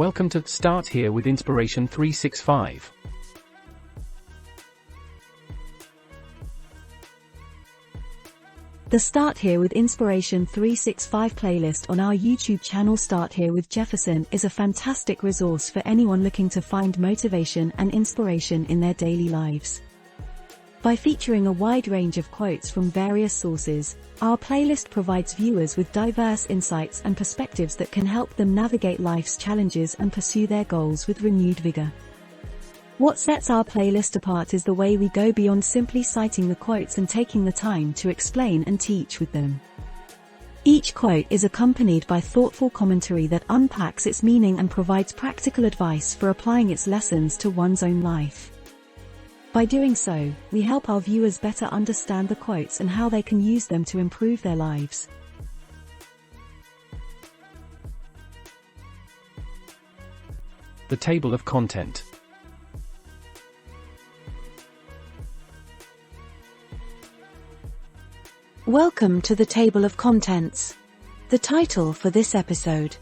Welcome to Start Here with Inspiration 365. The Start Here with Inspiration 365 playlist on our YouTube channel Start Here with Jefferson is a fantastic resource for anyone looking to find motivation and inspiration in their daily lives. By featuring a wide range of quotes from various sources, our playlist provides viewers with diverse insights and perspectives that can help them navigate life's challenges and pursue their goals with renewed vigor. What sets our playlist apart is the way we go beyond simply citing the quotes and taking the time to explain and teach with them. Each quote is accompanied by thoughtful commentary that unpacks its meaning and provides practical advice for applying its lessons to one's own life. By doing so, we help our viewers better understand the quotes and how they can use them to improve their lives. The table of content. Welcome to the table of contents. The title for this episode.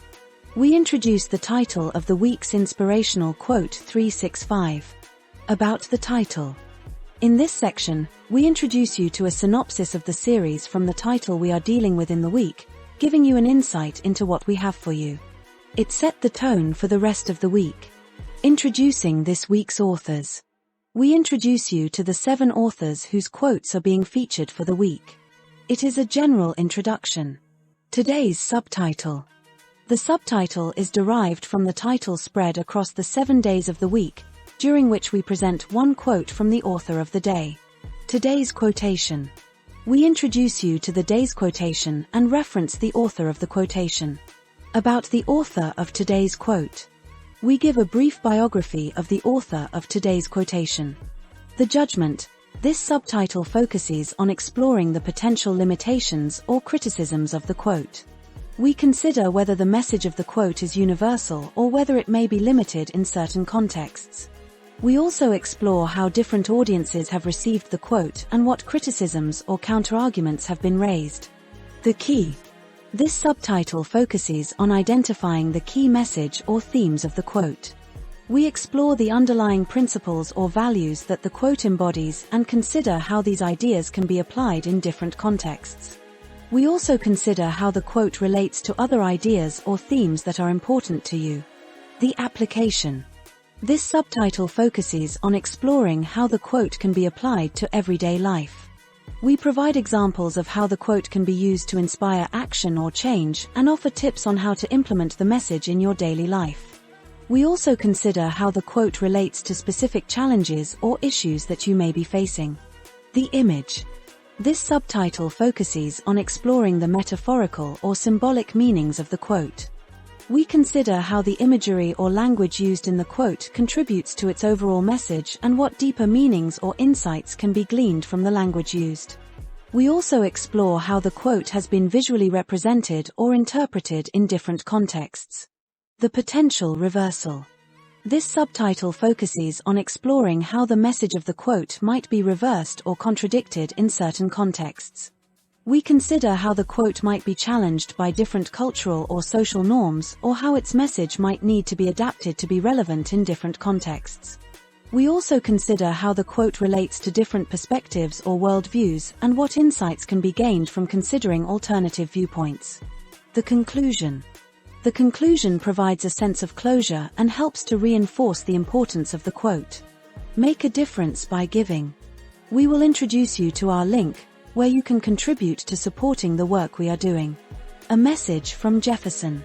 We introduce the title of the week's inspirational quote 365. About the title. In this section, we introduce you to a synopsis of the series from the title we are dealing with in the week, giving you an insight into what we have for you. It set the tone for the rest of the week. Introducing this week's authors. We introduce you to the 7 authors whose quotes are being featured for the week. It is a general introduction. Today's subtitle. The subtitle is derived from the title spread across the 7 days of the week, during which we present one quote from the author of the day. Today's quotation. We introduce you to the day's quotation and reference the author of the quotation. About the author of today's quote. We give a brief biography of the author of today's quotation. The Judgement. This subtitle focuses on exploring the potential limitations or criticisms of the quote. We consider whether the message of the quote is universal or whether it may be limited in certain contexts. We also explore how different audiences have received the quote and what criticisms or counterarguments have been raised. The key. This subtitle focuses on identifying the key message or themes of the quote. We explore the underlying principles or values that the quote embodies and consider how these ideas can be applied in different contexts. We also consider how the quote relates to other ideas or themes that are important to you. The application. This subtitle focuses on exploring how the quote can be applied to everyday life. We provide examples of how the quote can be used to inspire action or change and offer tips on how to implement the message in your daily life. We also consider how the quote relates to specific challenges or issues that you may be facing. The image. This subtitle focuses on exploring the metaphorical or symbolic meanings of the quote. We consider how the imagery or language used in the quote contributes to its overall message and what deeper meanings or insights can be gleaned from the language used. We also explore how the quote has been visually represented or interpreted in different contexts. The potential reversal. This subtitle focuses on exploring how the message of the quote might be reversed or contradicted in certain contexts. We consider how the quote might be challenged by different cultural or social norms, or how its message might need to be adapted to be relevant in different contexts. We also consider how the quote relates to different perspectives or worldviews and what insights can be gained from considering alternative viewpoints. The conclusion. The conclusion provides a sense of closure and helps to reinforce the importance of the quote. Make a difference by giving. We will introduce you to our link, where you can contribute to supporting the work we are doing. A message from Jefferson.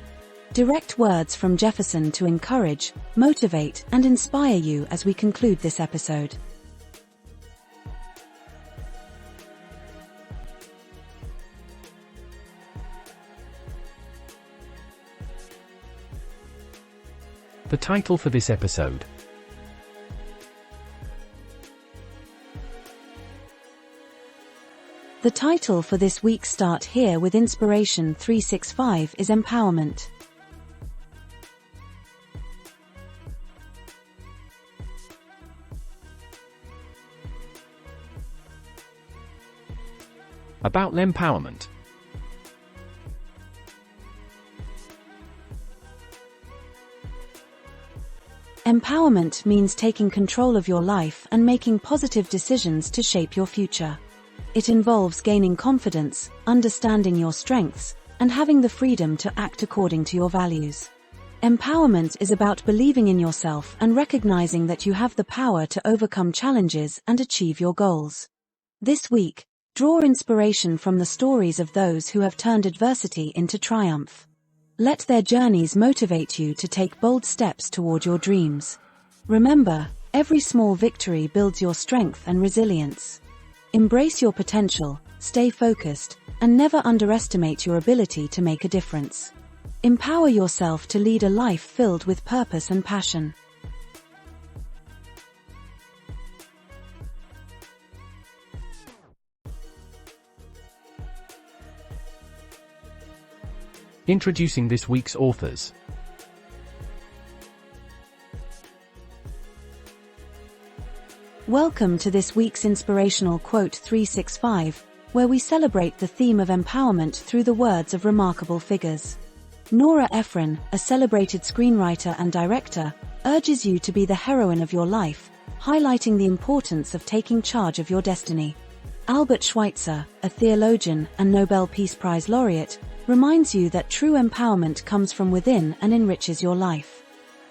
Direct words from Jefferson to encourage, motivate, and inspire you as we conclude this episode. The title for this episode. The title for this week's Start Here with Inspiration 365 is Empowerment. About empowerment. Empowerment means taking control of your life and making positive decisions to shape your future. It involves gaining confidence, understanding your strengths, and having the freedom to act according to your values. Empowerment is about believing in yourself and recognizing that you have the power to overcome challenges and achieve your goals. This week, draw inspiration from the stories of those who have turned adversity into triumph. Let their journeys motivate you to take bold steps toward your dreams. Remember, every small victory builds your strength and resilience. Embrace your potential, stay focused, and never underestimate your ability to make a difference. Empower yourself to lead a life filled with purpose and passion. Introducing this week's authors. Welcome to this week's Inspirational Quote 365, where we celebrate the theme of empowerment through the words of remarkable figures. Nora Ephron, a celebrated screenwriter and director, urges you to be the heroine of your life, highlighting the importance of taking charge of your destiny. Albert Schweitzer, a theologian and Nobel Peace Prize laureate, reminds you that true empowerment comes from within and enriches your life.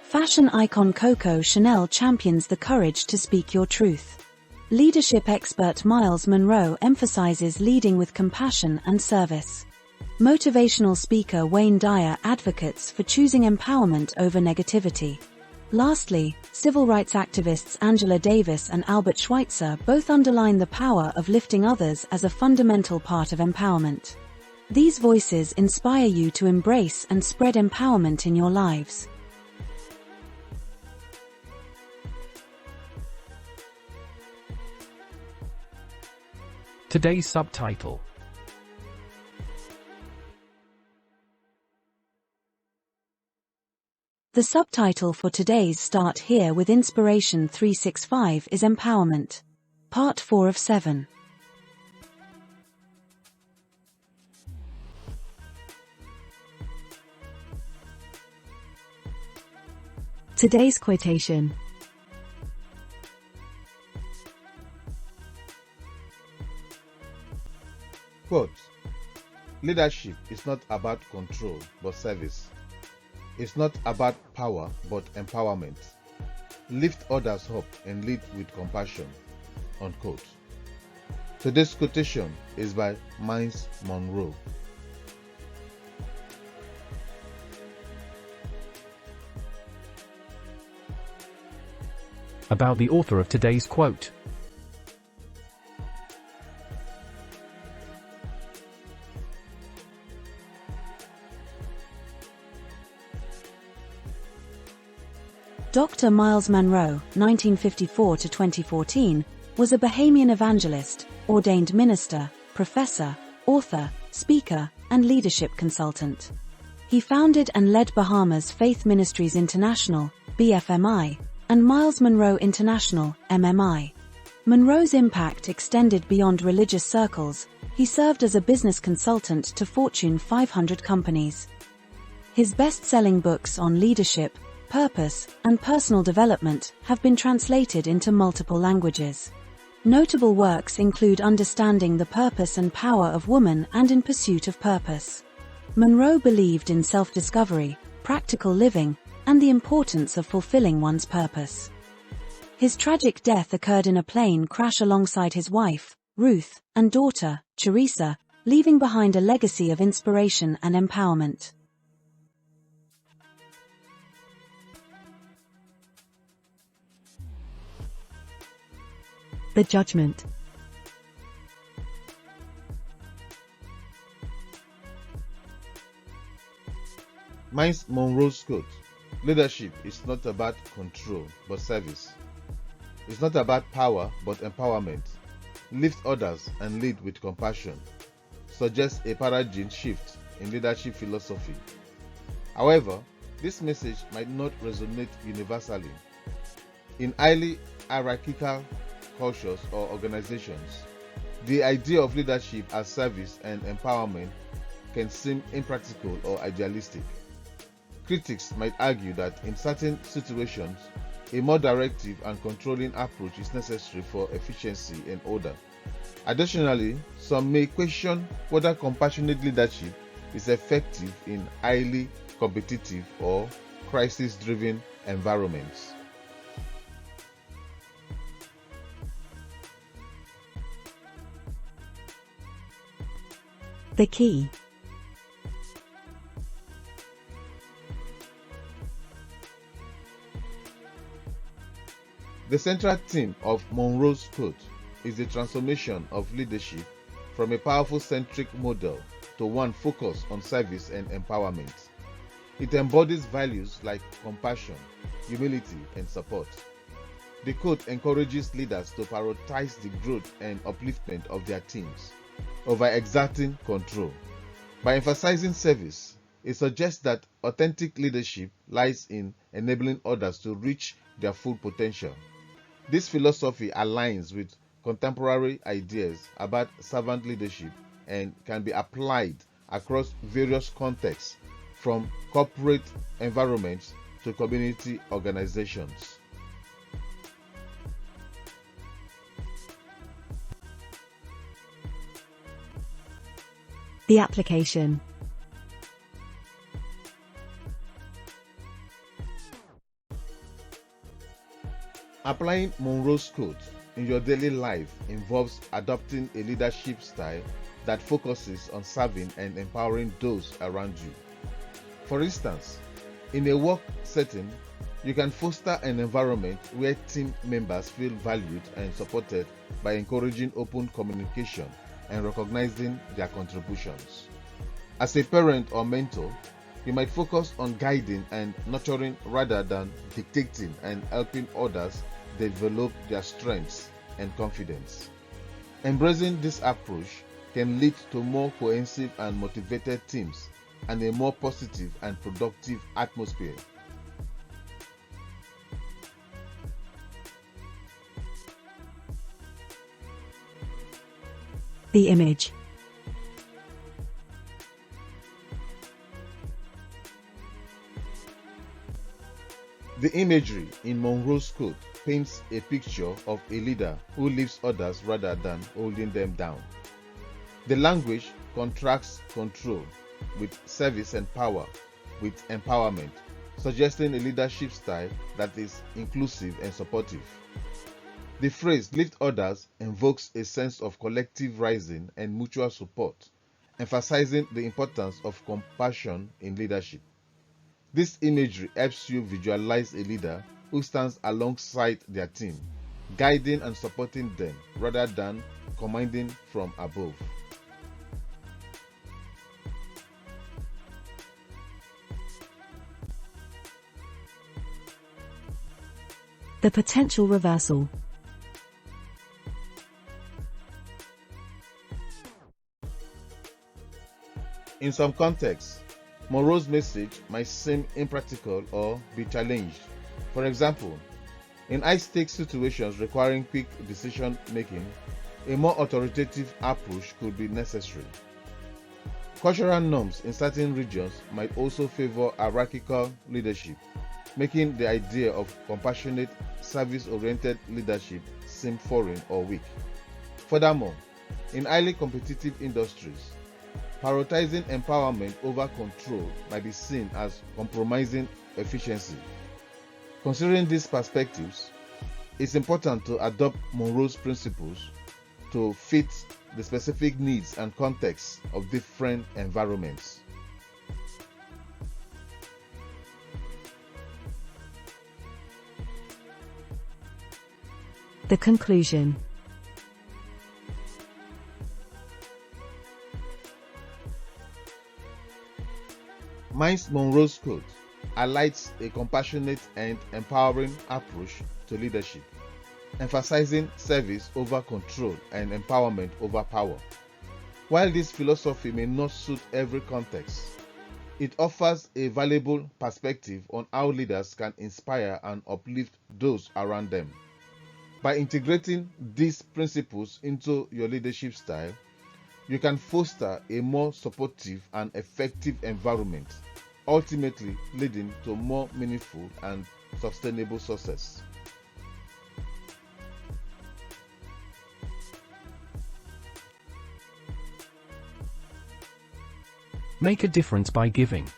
Fashion icon Coco Chanel champions the courage to speak your truth. Leadership expert Miles Monroe emphasizes leading with compassion and service. Motivational speaker Wayne Dyer advocates for choosing empowerment over negativity. Lastly, civil rights activists Angela Davis and Albert Schweitzer both underline the power of lifting others as a fundamental part of empowerment. These voices inspire you to embrace and spread empowerment in your lives. Today's subtitle. The subtitle for today's Start Here with Inspiration 365 is Empowerment. Part 4 of 7. Today's quotation. Quote, leadership is not about control but service. It's not about power but empowerment. Lift others up and lead with compassion. Unquote. Today's quotation is by Miles Monroe. About the author of today's quote. Dr. Miles Monroe, 1954 to 2014, was a Bahamian evangelist, ordained minister, professor, author, speaker, and leadership consultant. He founded and led Bahamas Faith Ministries International, BFMI, and Miles Monroe International, MMI. Monroe's impact extended beyond religious circles. He served as a business consultant to Fortune 500 companies. His best-selling books on leadership, purpose, and personal development have been translated into multiple languages. Notable works include Understanding the Purpose and Power of Woman and In Pursuit of Purpose. Monroe believed in self-discovery, practical living, and the importance of fulfilling one's purpose. His tragic death occurred in a plane crash alongside his wife, Ruth, and daughter, Teresa, leaving behind a legacy of inspiration and empowerment. The Judgement. Miles Monroe's quote, leadership is not about control but service. It's not about power but empowerment. Lift others and lead with compassion, suggests a paradigm shift in leadership philosophy. However, this message might not resonate universally. In highly hierarchical cultures or organizations, the idea of leadership as service and empowerment can seem impractical or idealistic. Critics might argue that in certain situations, A more directive and controlling approach is necessary for efficiency and order. Additionally, some may question whether compassionate leadership is effective in highly competitive or crisis-driven environments. The key. The central theme of Monroe's quote is the transformation of leadership from a powerful centric model to one focused on service and empowerment. It embodies values like compassion, humility, and support. The quote encourages leaders to prioritize the growth and upliftment of their teams over exerting control. By emphasizing service, it suggests that authentic leadership lies in enabling others to reach their full potential. This philosophy aligns with contemporary ideas about servant leadership and can be applied across various contexts, from corporate environments to community organizations. The application. Applying Monroe's quote in your daily life involves adopting a leadership style that focuses on serving and empowering those around you. For instance, in a work setting, you can foster an environment where team members feel valued and supported by encouraging open communication and recognizing their contributions. As a parent or mentor, you might focus on guiding and nurturing rather than dictating, and helping others develop their strengths and confidence. Embracing this approach can lead to more cohesive and motivated teams and a more positive and productive atmosphere. The image. The imagery in Monroe's quote paints a picture of a leader who lifts others rather than holding them down. The language contrasts control with service and power with empowerment, suggesting a leadership style that is inclusive and supportive. The phrase "lift others" invokes a sense of collective rising and mutual support, emphasizing the importance of compassion in leadership. This imagery helps you visualize a leader who stands alongside their team, guiding and supporting them rather than commanding from above. The potential reversal. In some contexts, Monroe's message might seem impractical or be challenged. For example, in high-stakes situations requiring quick decision-making, a more authoritative approach could be necessary. Cultural norms in certain regions might also favor hierarchical leadership, making the idea of compassionate, service-oriented leadership seem foreign or weak. Furthermore, in highly competitive industries, prioritizing empowerment over control might be seen as compromising efficiency. Considering these perspectives, it's important to adopt Monroe's principles to fit the specific needs and contexts of different environments. The conclusion. Miles Monroe's quote highlights a compassionate and empowering approach to leadership, emphasizing service over control and empowerment over power. While this philosophy may not suit every context, it offers a valuable perspective on how leaders can inspire and uplift those around them. By integrating these principles into your leadership style, you can foster a more supportive and effective environment ultimately leading to more meaningful and sustainable success. Make a difference by giving.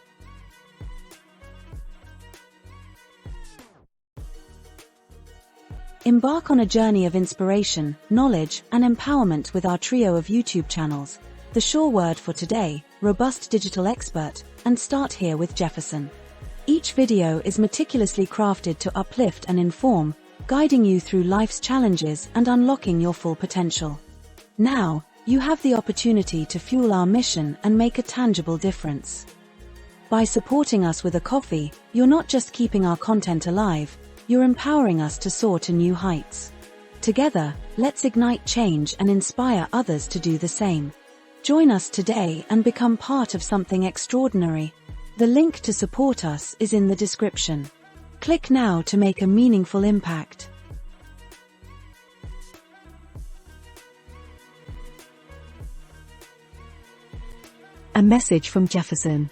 Embark on a journey of inspiration, knowledge, and empowerment with our trio of YouTube channels, The Sure Word for Today, Robust Digital Expert, and Start Here with Jefferson. Each video is meticulously crafted to uplift and inform, guiding you through life's challenges and unlocking your full potential. Now, you have the opportunity to fuel our mission and make a tangible difference. By supporting us with a coffee, you're not just keeping our content alive, you're empowering us to soar to new heights. Together, let's ignite change and inspire others to do the same. Join us today and become part of something extraordinary. The link to support us is in the description. Click now to make a meaningful impact. A message from Jefferson.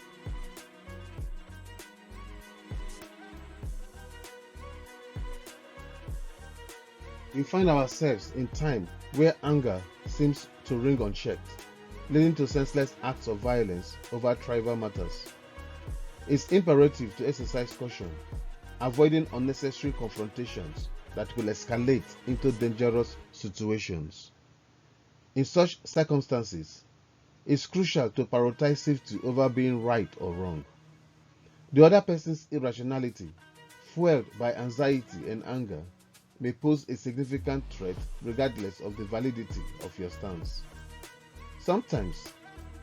We find ourselves in time where anger seems to ring unchecked, leading to senseless acts of violence over trivial matters. It's imperative to exercise caution, avoiding unnecessary confrontations that will escalate into dangerous situations. In such circumstances, it's crucial to prioritize safety over being right or wrong. The other person's irrationality, fueled by anxiety and anger, may pose a significant threat regardless of the validity of your stance. Sometimes,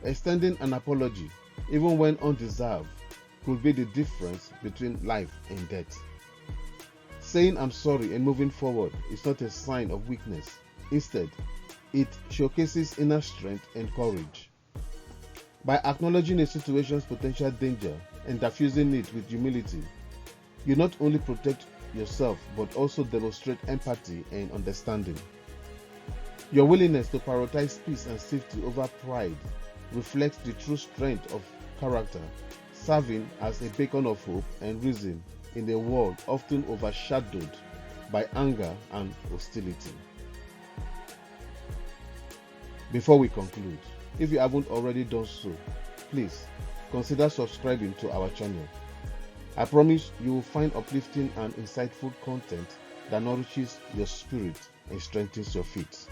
extending an apology, even when undeserved, could be the difference between life and death. Saying "I'm sorry" and moving forward is not a sign of weakness. Instead, it showcases inner strength and courage. By acknowledging a situation's potential danger and diffusing it with humility, you not only protect yourself but also demonstrate empathy and understanding. Your willingness to prioritize peace and safety over pride reflects the true strength of character, serving as a beacon of hope and reason in a world often overshadowed by anger and hostility. Before we conclude, if you haven't already done so, please consider subscribing to our channel. I promise you will find uplifting and insightful content that nourishes your spirit and strengthens your faith.